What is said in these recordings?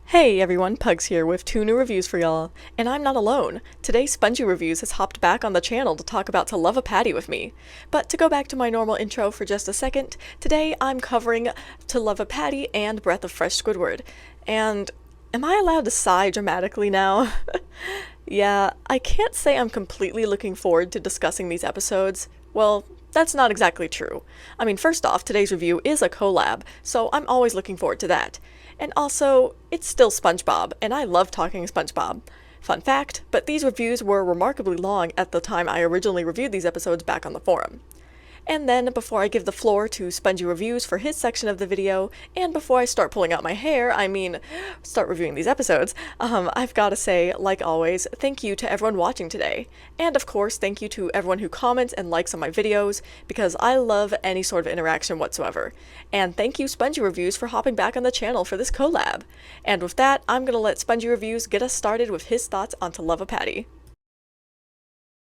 Hey everyone, Pugs here with 2 new reviews for y'all, and I'm not alone. Today Spongyreviews has hopped back on the channel to talk about To Love a Patty with me. But to go back to my normal intro for just a second, today I'm covering To Love a Patty and Breath of Fresh Squidward. And am I allowed to sigh dramatically now? Yeah, I can't say I'm completely looking forward to discussing these episodes. Well, that's not exactly true. I mean, first off, today's review is a collab, so I'm always looking forward to that. And also, it's still SpongeBob, and I love talking SpongeBob. Fun fact, but these reviews were remarkably long at the time I originally reviewed these episodes back on the forum. And then, before I give the floor to Spongyreviews for his section of the video, and before I start pulling out my hair, start reviewing these episodes, I've gotta say, like always, thank you to everyone watching today. And of course, thank you to everyone who comments and likes on my videos, because I love any sort of interaction whatsoever. And thank you Spongyreviews for hopping back on the channel for this collab. And with that, I'm gonna let Spongyreviews get us started with his thoughts on To Love a Patty.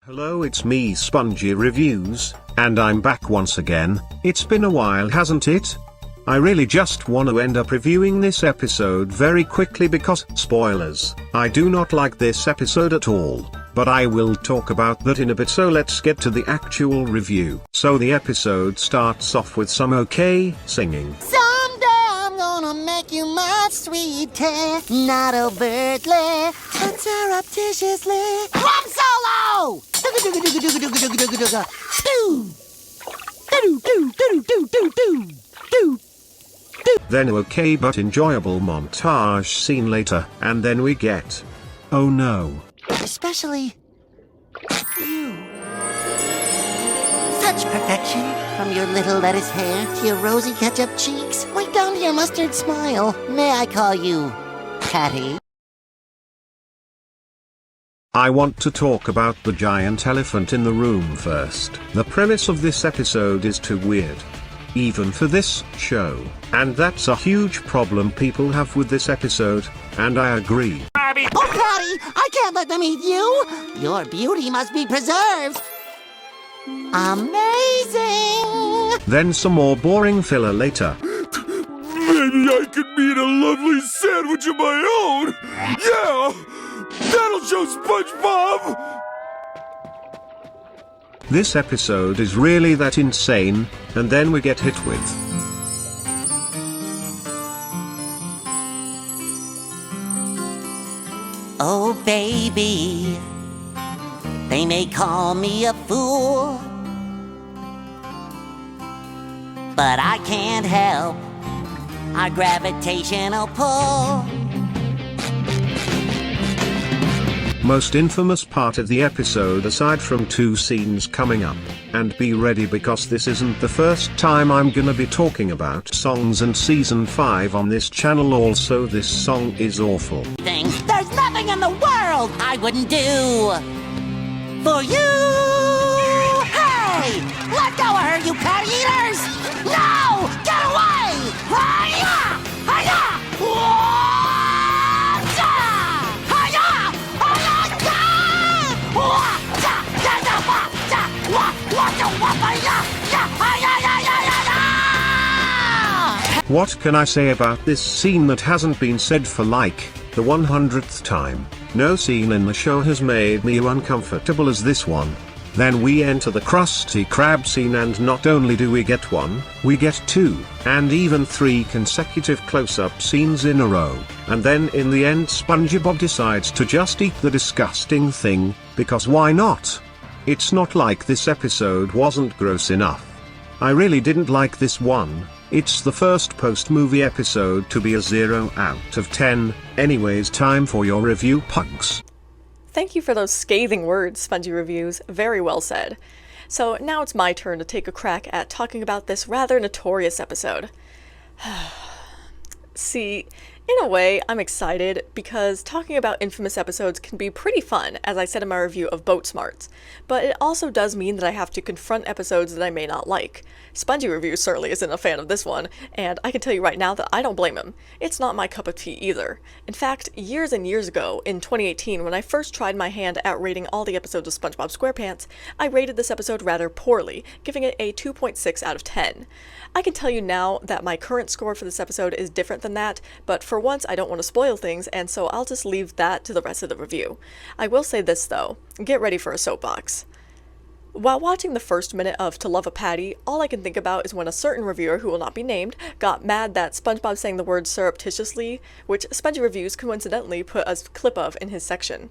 Hello, it's me Spongyreviews, and I'm back once again. It's been a while, hasn't it? I really just want to end up reviewing this episode very quickly because, spoilers, I do not like this episode at all, but I will talk about that in a bit, so let's get to the actual review. So the episode starts off with some okay singing. Someday I'm gonna make you my sweetie, not overtly, but surreptitiously. Drum solo! Then okay but enjoyable montage scene later, and then we get, oh no. Especially you. Such perfection, from your little lettuce hair to your rosy ketchup cheeks, right down to your mustard smile. May I call you Patty? I want to talk about the giant elephant in the room first. The premise of this episode is too weird, even for this show, and that's a huge problem people have with this episode, and I agree. Oh, Patty, I can't let them eat you! Your beauty must be preserved! Amazing! Then some more boring filler later. Maybe I could eat a lovely sandwich of my own! Yeah! That'll show SpongeBob! This episode is really that insane, and then we get hit with. Oh, baby, they may call me a fool, but I can't help our gravitational pull. Most infamous part of the episode aside from 2 scenes coming up, and be ready because this isn't the first time I'm gonna be talking about songs and season 5 on this channel. Also, this song is awful. There's nothing in the world I wouldn't do for you! Hey! Let go of her, you cat eaters! No! Get away! Hi-ya! Hi-ya! Wah-cha! Hi-ya! Hi-ya! Wah-cha! Ya-ya! Wah-cha! Wah-cha! Wah-cha! Ya-ya-ya-ya-ya-ya! What can I say about this scene that hasn't been said for like the 100th time? No scene in the show has made me as uncomfortable as this one. Then we enter the Krusty Krab scene, and not only do we get 1, we get 2, and even 3 consecutive close-up scenes in a row. And then in the end SpongeBob decides to just eat the disgusting thing, because why not? It's not like this episode wasn't gross enough. I really didn't like this one. It's the first post-movie episode to be a 0 out of 10. Anyways, time for your review, Pugs. Thank you for those scathing words, Spongyreviews. Very well said. So now it's my turn to take a crack at talking about this rather notorious episode. See, in a way, I'm excited because talking about infamous episodes can be pretty fun, as I said in my review of Boat Smarts, but it also does mean that I have to confront episodes that I may not like. Spongyreviews certainly isn't a fan of this one, and I can tell you right now that I don't blame him. It's not my cup of tea either. In fact, years and years ago, in 2018, when I first tried my hand at rating all the episodes of SpongeBob SquarePants, I rated this episode rather poorly, giving it a 2.6 out of 10. I can tell you now that my current score for this episode is different than that, but for for once I don't want to spoil things, and so I'll just leave that to the rest of the review. I will say this though, get ready for a soapbox. While watching the first minute of To Love a Patty, all I can think about is when a certain reviewer, who will not be named, got mad that SpongeBob sang the word surreptitiously, which Spongyreviews coincidentally put a clip of in his section.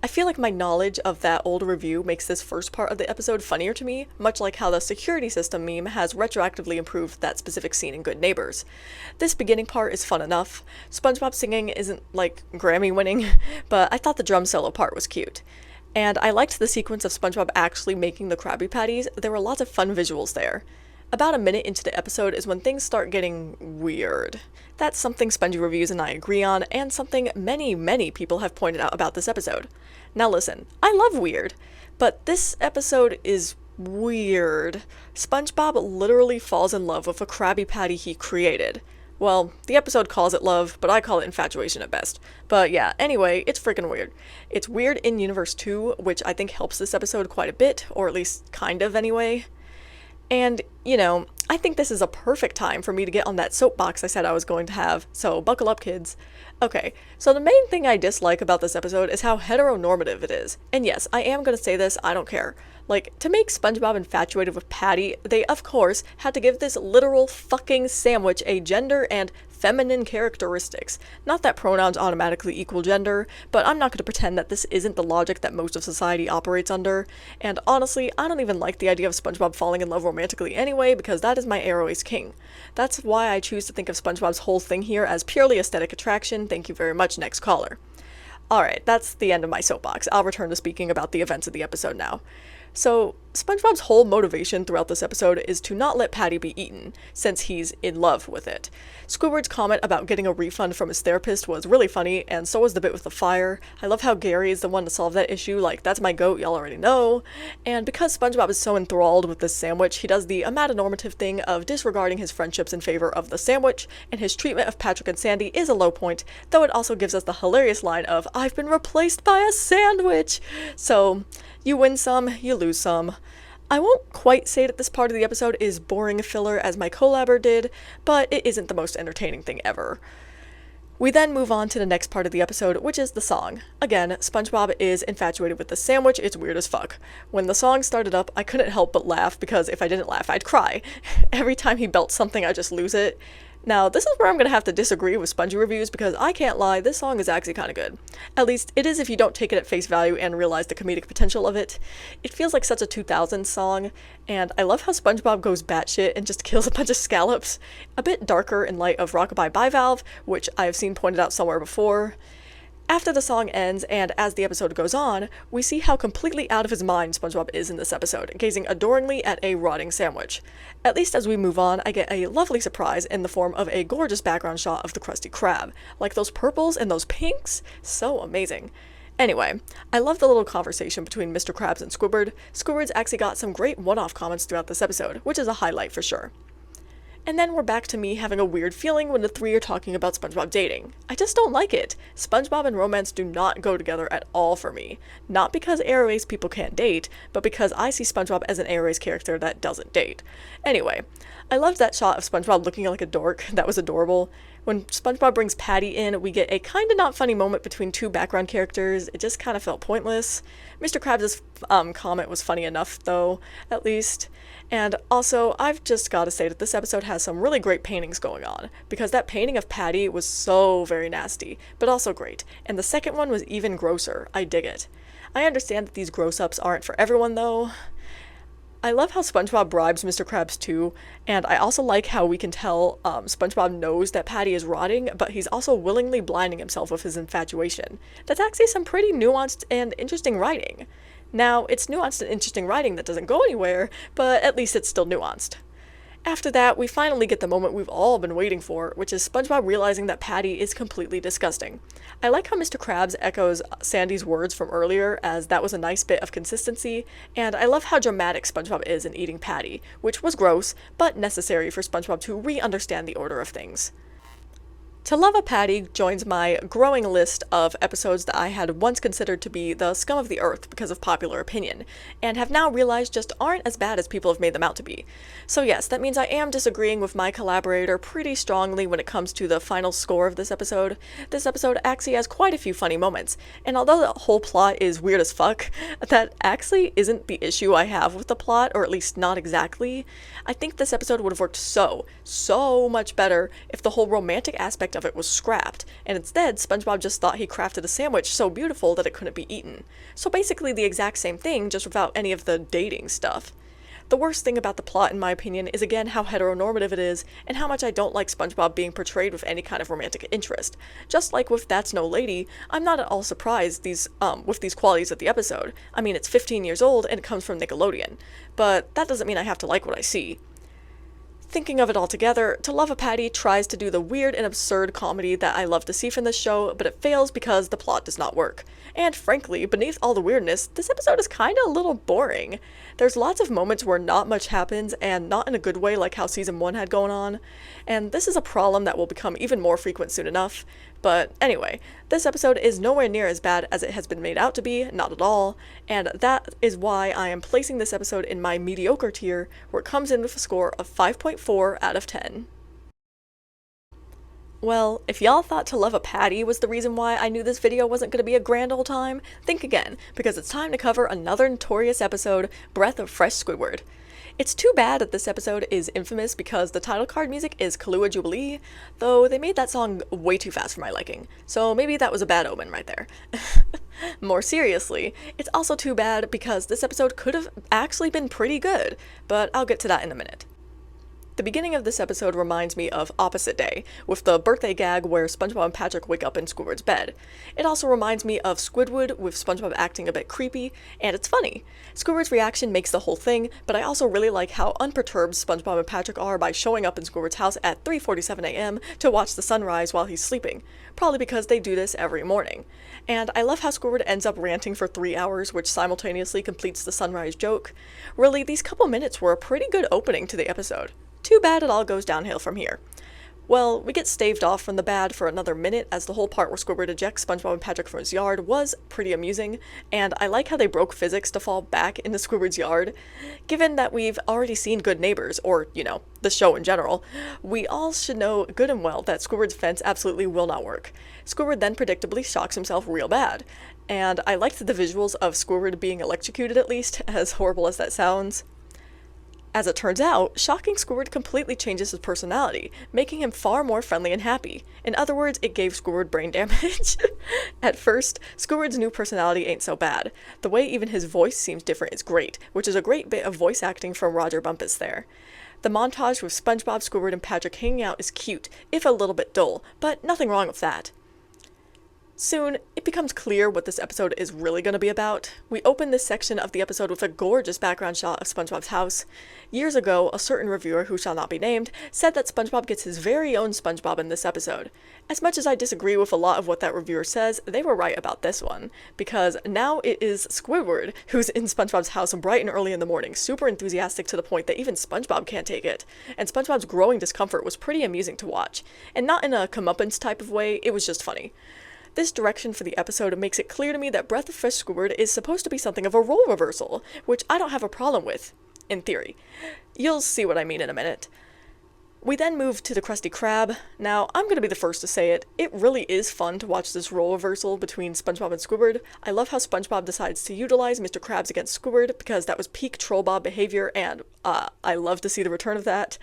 I feel like my knowledge of that old review makes this first part of the episode funnier to me, much like how the security system meme has retroactively improved that specific scene in Good Neighbors. This beginning part is fun enough. SpongeBob singing isn't, like, Grammy winning, but I thought the drum solo part was cute. And I liked the sequence of SpongeBob actually making the Krabby Patties. There were lots of fun visuals there. About a minute into the episode is when things start getting weird. That's something Spongyreviews and I agree on, and something many people have pointed out about this episode. Now listen, I love weird, but this episode is weird. SpongeBob literally falls in love with a Krabby Patty he created. Well, the episode calls it love, but I call it infatuation at best. But yeah, anyway, it's freaking weird. It's weird in Universe 2, which I think helps this episode quite a bit, or at least kind of anyway. And, you know, I think this is a perfect time for me to get on that soapbox I said I was going to have, so buckle up, kids. Okay, so the main thing I dislike about this episode is how heteronormative it is. And yes, I am going to say this, I don't care. Like, to make SpongeBob infatuated with Patty, they, of course, had to give this literal fucking sandwich a gender and feminine characteristics. Not that pronouns automatically equal gender, but I'm not going to pretend that this isn't the logic that most of society operates under. And honestly, I don't even like the idea of SpongeBob falling in love romantically anyway, because that is my Airways king. That's why I choose to think of SpongeBob's whole thing here as purely aesthetic attraction. Thank you very much, next caller. Alright, that's the end of my soapbox. I'll return to speaking about the events of the episode now. So, SpongeBob's whole motivation throughout this episode is to not let Patty be eaten, since he's in love with it. Squidward's comment about getting a refund from his therapist was really funny, and so was the bit with the fire. I love how Gary is the one to solve that issue, like, that's my goat, y'all already know. And because SpongeBob is so enthralled with this sandwich, he does the amatonormative thing of disregarding his friendships in favor of the sandwich, and his treatment of Patrick and Sandy is a low point, though it also gives us the hilarious line of, "I've been replaced by a sandwich!" So, you win some, you lose some. I won't quite say that this part of the episode is boring filler as my collabor did, but it isn't the most entertaining thing ever. We then move on to the next part of the episode, which is the song. Again, SpongeBob is infatuated with the sandwich, it's weird as fuck. When the song started up, I couldn't help but laugh, because if I didn't laugh, I'd cry. Every time he belts something, I just lose it. Now, this is where I'm going to have to disagree with Spongyreviews, because I can't lie, this song is actually kind of good. At least, it is if you don't take it at face value and realize the comedic potential of it. It feels like such a 2000s song, and I love how SpongeBob goes batshit and just kills a bunch of scallops. A bit darker in light of Rockabye Bivalve, which I've seen pointed out somewhere before. After the song ends, and as the episode goes on, we see how completely out of his mind SpongeBob is in this episode, gazing adoringly at a rotting sandwich. At least as we move on, I get a lovely surprise in the form of a gorgeous background shot of the Krusty Krab. Like those purples and those pinks? So amazing. Anyway, I love the little conversation between Mr. Krabs and Squidward. Squidward's actually got some great one-off comments throughout this episode, which is a highlight for sure. And then we're back to me having a weird feeling when the three are talking about SpongeBob dating. I just don't like it. SpongeBob and romance do not go together at all for me. Not because Airways people can't date, but because I see SpongeBob as an Airways character that doesn't date. Anyway, I loved that shot of SpongeBob looking like a dork. That was adorable. When SpongeBob brings Patty in, we get a kinda not funny moment between two background characters. It just kinda felt pointless. Mr. Krabs' comment was funny enough, though, at least. And also, I've just gotta say that this episode has some really great paintings going on, because that painting of Patty was so very nasty, but also great. And the second one was even grosser. I dig it. I understand that these gross-ups aren't for everyone, though. I love how SpongeBob bribes Mr. Krabs too, and I also like how we can tell SpongeBob knows that Patty is rotting, but he's also willingly blinding himself with his infatuation. That's actually some pretty nuanced and interesting writing. Now, it's nuanced and interesting writing that doesn't go anywhere, but at least it's still nuanced. After that, we finally get the moment we've all been waiting for, which is SpongeBob realizing that Patty is completely disgusting. I like how Mr. Krabs echoes Sandy's words from earlier, as that was a nice bit of consistency, and I love how dramatic SpongeBob is in eating Patty, which was gross, but necessary for SpongeBob to re-understand the order of things. To Love a Patty joins my growing list of episodes that I had once considered to be the scum of the earth because of popular opinion, and have now realized just aren't as bad as people have made them out to be. So yes, that means I am disagreeing with my collaborator pretty strongly when it comes to the final score of this episode. This episode actually has quite a few funny moments, and although the whole plot is weird as fuck, that actually isn't the issue I have with the plot, or at least not exactly. I think this episode would have worked so much better if the whole romantic aspect of it was scrapped, and instead SpongeBob just thought he crafted a sandwich so beautiful that it couldn't be eaten. So basically the exact same thing, just without any of the dating stuff. The worst thing about the plot, in my opinion, is again how heteronormative it is, and how much I don't like SpongeBob being portrayed with any kind of romantic interest. Just like with That's No Lady, I'm not at all surprised with these qualities of the episode. I mean, it's 15 years old and it comes from Nickelodeon, but that doesn't mean I have to like what I see. Thinking of it all together, To Love a Patty tries to do the weird and absurd comedy that I love to see from this show, but it fails because the plot does not work. And frankly, beneath all the weirdness, this episode is kinda a little boring. There's lots of moments where not much happens, and not in a good way like how season 1 had going on, and this is a problem that will become even more frequent soon enough. But anyway, this episode is nowhere near as bad as it has been made out to be, not at all, and that is why I am placing this episode in my mediocre tier, where it comes in with a score of 5.4 out of 10. Well, if y'all thought To Love a Patty was the reason why I knew this video wasn't going to be a grand old time, think again, because it's time to cover another notorious episode, Breath of Fresh Squidward. It's too bad that this episode is infamous because the title card music is Kahlua Jubilee, though they made that song way too fast for my liking, so maybe that was a bad omen right there. More seriously, it's also too bad because this episode could have actually been pretty good, but I'll get to that in a minute. The beginning of this episode reminds me of Opposite Day, with the birthday gag where SpongeBob and Patrick wake up in Squidward's bed. It also reminds me of Squidward, with SpongeBob acting a bit creepy, and it's funny. Squidward's reaction makes the whole thing, but I also really like how unperturbed SpongeBob and Patrick are by showing up in Squidward's house at 3:47 a.m. to watch the sunrise while he's sleeping, probably because they do this every morning. And I love how Squidward ends up ranting for 3 hours, which simultaneously completes the sunrise joke. Really, these couple minutes were a pretty good opening to the episode. Too bad it all goes downhill from here. Well, we get staved off from the bad for another minute, as the whole part where Squidward ejects SpongeBob and Patrick from his yard was pretty amusing, and I like how they broke physics to fall back into Squidward's yard. Given that we've already seen Good Neighbors, or, the show in general, we all should know good and well that Squidward's fence absolutely will not work. Squidward then predictably shocks himself real bad, and I liked the visuals of Squidward being electrocuted at least, as horrible as that sounds. As it turns out, shocking Squidward completely changes his personality, making him far more friendly and happy. In other words, it gave Squidward brain damage. At first, Squidward's new personality ain't so bad. The way even his voice seems different is great, which is a great bit of voice acting from Roger Bumpus there. The montage with SpongeBob, Squidward, and Patrick hanging out is cute, if a little bit dull, but nothing wrong with that. Soon, it becomes clear what this episode is really going to be about. We open this section of the episode with a gorgeous background shot of SpongeBob's house. Years ago, a certain reviewer, who shall not be named, said that SpongeBob gets his very own SpongeBob in this episode. As much as I disagree with a lot of what that reviewer says, they were right about this one, because now it is Squidward who's in SpongeBob's house bright and early in the morning, super enthusiastic to the point that even SpongeBob can't take it. And SpongeBob's growing discomfort was pretty amusing to watch, and not in a comeuppance type of way, it was just funny. This direction for the episode makes it clear to me that Breath of Fresh Squidward is supposed to be something of a role reversal, which I don't have a problem with, in theory. You'll see what I mean in a minute. We then move to the Krusty Krab. Now, I'm going to be the first to say it. It really is fun to watch this role reversal between SpongeBob and Squidward. I love how SpongeBob decides to utilize Mr. Krabs against Squidward, because that was peak Troll Bob behavior, and I love to see the return of that.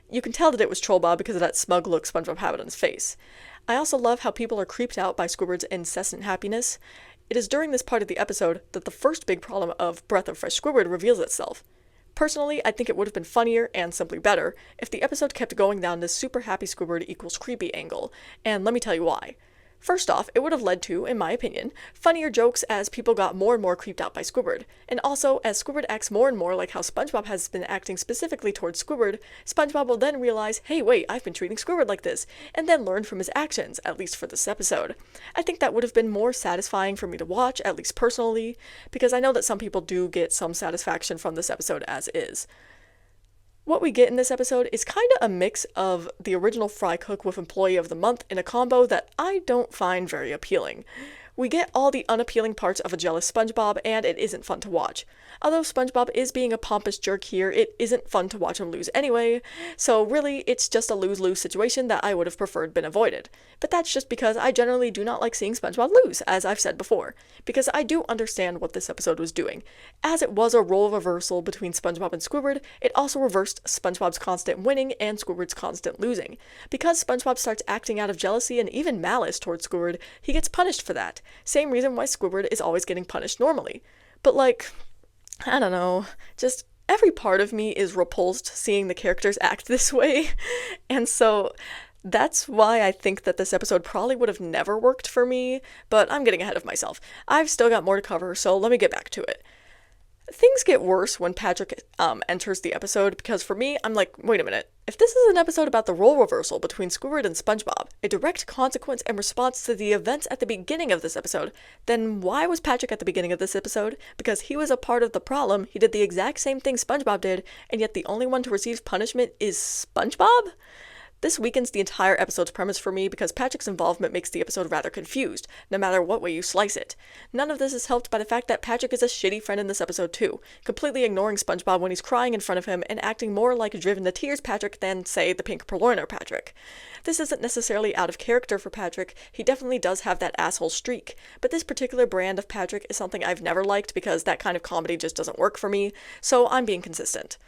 You can tell that it was Troll Bob because of that smug look SpongeBob had on his face. I also love how people are creeped out by Squidward's incessant happiness. It is during this part of the episode that the first big problem of Breath of Fresh Squidward reveals itself. Personally, I think it would have been funnier, and simply better, if the episode kept going down this super happy Squidward equals creepy angle, and let me tell you why. First off, it would have led to, in my opinion, funnier jokes as people got more and more creeped out by Squidward, and also as Squidward acts more and more like how SpongeBob has been acting specifically towards Squidward, SpongeBob will then realize, hey wait, I've been treating Squidward like this, and then learn from his actions, at least for this episode. I think that would have been more satisfying for me to watch, at least personally, because I know that some people do get some satisfaction from this episode as is. What we get in this episode is kind of a mix of the original Fry Cook with Employee of the Month in a combo that I don't find very appealing. We get all the unappealing parts of a jealous SpongeBob, and it isn't fun to watch. Although SpongeBob is being a pompous jerk here, it isn't fun to watch him lose anyway, so really it's just a lose-lose situation that I would have preferred been avoided. But that's just because I generally do not like seeing SpongeBob lose, as I've said before, because I do understand what this episode was doing. As it was a role reversal between SpongeBob and Squidward, it also reversed SpongeBob's constant winning and Squidward's constant losing. Because SpongeBob starts acting out of jealousy and even malice towards Squidward, he gets punished for that. Same reason why Squidward is always getting punished normally. But I don't know, just every part of me is repulsed seeing the characters act this way, and so that's why I think that this episode probably would have never worked for me, but I'm getting ahead of myself. I've still got more to cover, so let me get back to it. Things get worse when Patrick enters the episode, because for me, I'm like, wait a minute. If this is an episode about the role reversal between Squidward and SpongeBob, a direct consequence and response to the events at the beginning of this episode, then why was Patrick at the beginning of this episode? Because he was a part of the problem, he did the exact same thing SpongeBob did, and yet the only one to receive punishment is SpongeBob? This weakens the entire episode's premise for me because Patrick's involvement makes the episode rather confused, no matter what way you slice it. None of this is helped by the fact that Patrick is a shitty friend in this episode too, completely ignoring SpongeBob when he's crying in front of him and acting more like a driven to tears Patrick than, say, the pink purloiner Patrick. This isn't necessarily out of character for Patrick, he definitely does have that asshole streak, but this particular brand of Patrick is something I've never liked because that kind of comedy just doesn't work for me, so I'm being consistent.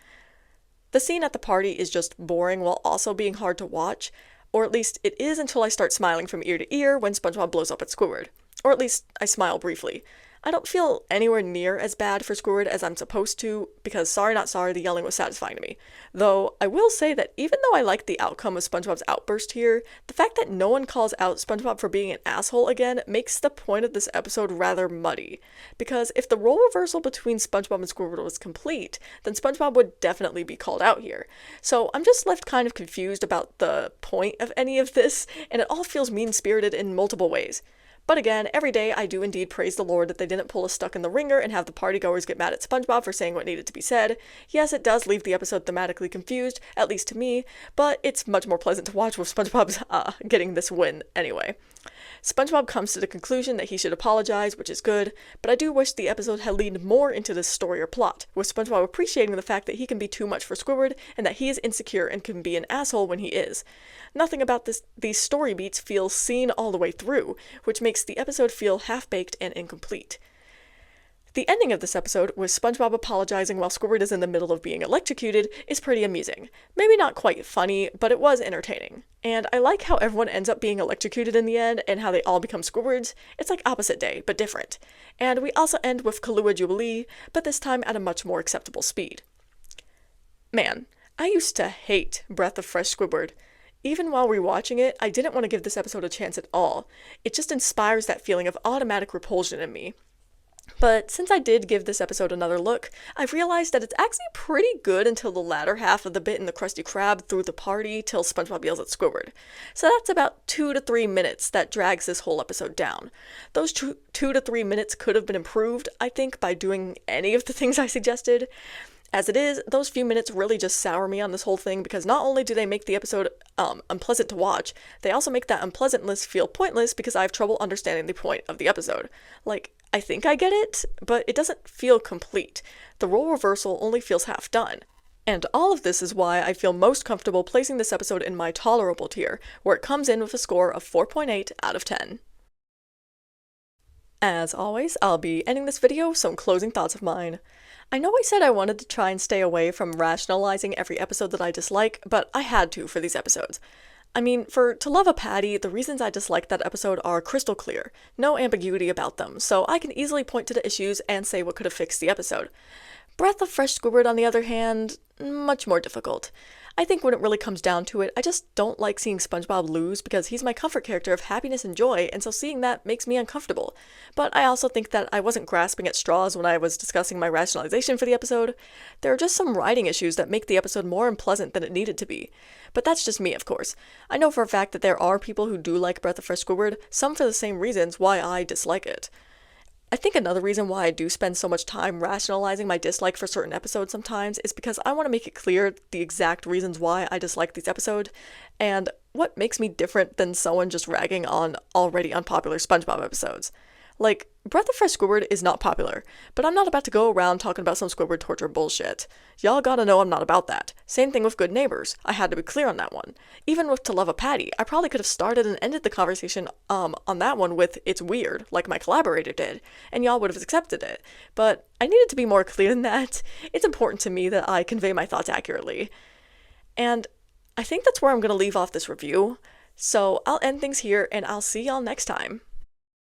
The scene at the party is just boring while also being hard to watch, or at least it is until I start smiling from ear to ear when SpongeBob blows up at Squidward. Or at least I smile briefly. I don't feel anywhere near as bad for Squidward as I'm supposed to, because sorry not sorry, the yelling was satisfying to me. Though, I will say that even though I like the outcome of SpongeBob's outburst here, the fact that no one calls out SpongeBob for being an asshole again makes the point of this episode rather muddy. Because if the role reversal between SpongeBob and Squidward was complete, then SpongeBob would definitely be called out here. So I'm just left kind of confused about the point of any of this, and it all feels mean-spirited in multiple ways. But again, every day I do indeed praise the Lord that they didn't pull us stuck in the ringer and have the partygoers get mad at SpongeBob for saying what needed to be said. Yes, it does leave the episode thematically confused, at least to me, but it's much more pleasant to watch with SpongeBob's getting this win anyway. SpongeBob comes to the conclusion that he should apologize, which is good, but I do wish the episode had leaned more into this story or plot, with SpongeBob appreciating the fact that he can be too much for Squidward and that he is insecure and can be an asshole when he is. Nothing about these story beats feels seen all the way through, which makes the episode feel half-baked and incomplete. The ending of this episode, with SpongeBob apologizing while Squidward is in the middle of being electrocuted, is pretty amusing. Maybe not quite funny, but it was entertaining. And I like how everyone ends up being electrocuted in the end, and how they all become Squidwards. It's like opposite day, but different. And we also end with Kahlua Jubilee, but this time at a much more acceptable speed. Man, I used to hate Breath of Fresh Squidward. Even while rewatching it, I didn't want to give this episode a chance at all. It just inspires that feeling of automatic repulsion in me. But since I did give this episode another look, I've realized that it's actually pretty good until the latter half of the bit in the Krusty Krab through the party till SpongeBob yells at Squidward. So that's about 2 to 3 minutes that drags this whole episode down. Those 2 to 3 minutes could have been improved, I think, by doing any of the things I suggested. As it is, those few minutes really just sour me on this whole thing because not only do they make the episode unpleasant to watch, they also make that unpleasantness feel pointless because I have trouble understanding the point of the episode. I think I get it, but it doesn't feel complete. The role reversal only feels half done. And all of this is why I feel most comfortable placing this episode in my tolerable tier, where it comes in with a score of 4.8 out of 10. As always, I'll be ending this video with some closing thoughts of mine. I know I said I wanted to try and stay away from rationalizing every episode that I dislike, but I had to for these episodes. I mean, for To Love a Patty, the reasons I dislike that episode are crystal clear, no ambiguity about them, so I can easily point to the issues and say what could have fixed the episode. Breath of Fresh Squidward, on the other hand, much more difficult. I think when it really comes down to it, I just don't like seeing SpongeBob lose because he's my comfort character of happiness and joy, and so seeing that makes me uncomfortable. But I also think that I wasn't grasping at straws when I was discussing my rationalization for the episode. There are just some writing issues that make the episode more unpleasant than it needed to be. But that's just me, of course. I know for a fact that there are people who do like Breath of Fresh Squidward, some for the same reasons why I dislike it. I think another reason why I do spend so much time rationalizing my dislike for certain episodes sometimes is because I want to make it clear the exact reasons why I dislike these episodes, and what makes me different than someone just ragging on already unpopular SpongeBob episodes. Like, Breath of Fresh Squidward is not popular, but I'm not about to go around talking about some Squidward torture bullshit. Y'all gotta know I'm not about that. Same thing with Good Neighbors. I had to be clear on that one. Even with To Love a Patty, I probably could have started and ended the conversation on that one with "it's weird," like my collaborator did, and y'all would have accepted it. But I needed to be more clear than that. It's important to me that I convey my thoughts accurately. And I think that's where I'm gonna leave off this review. So I'll end things here, and I'll see y'all next time.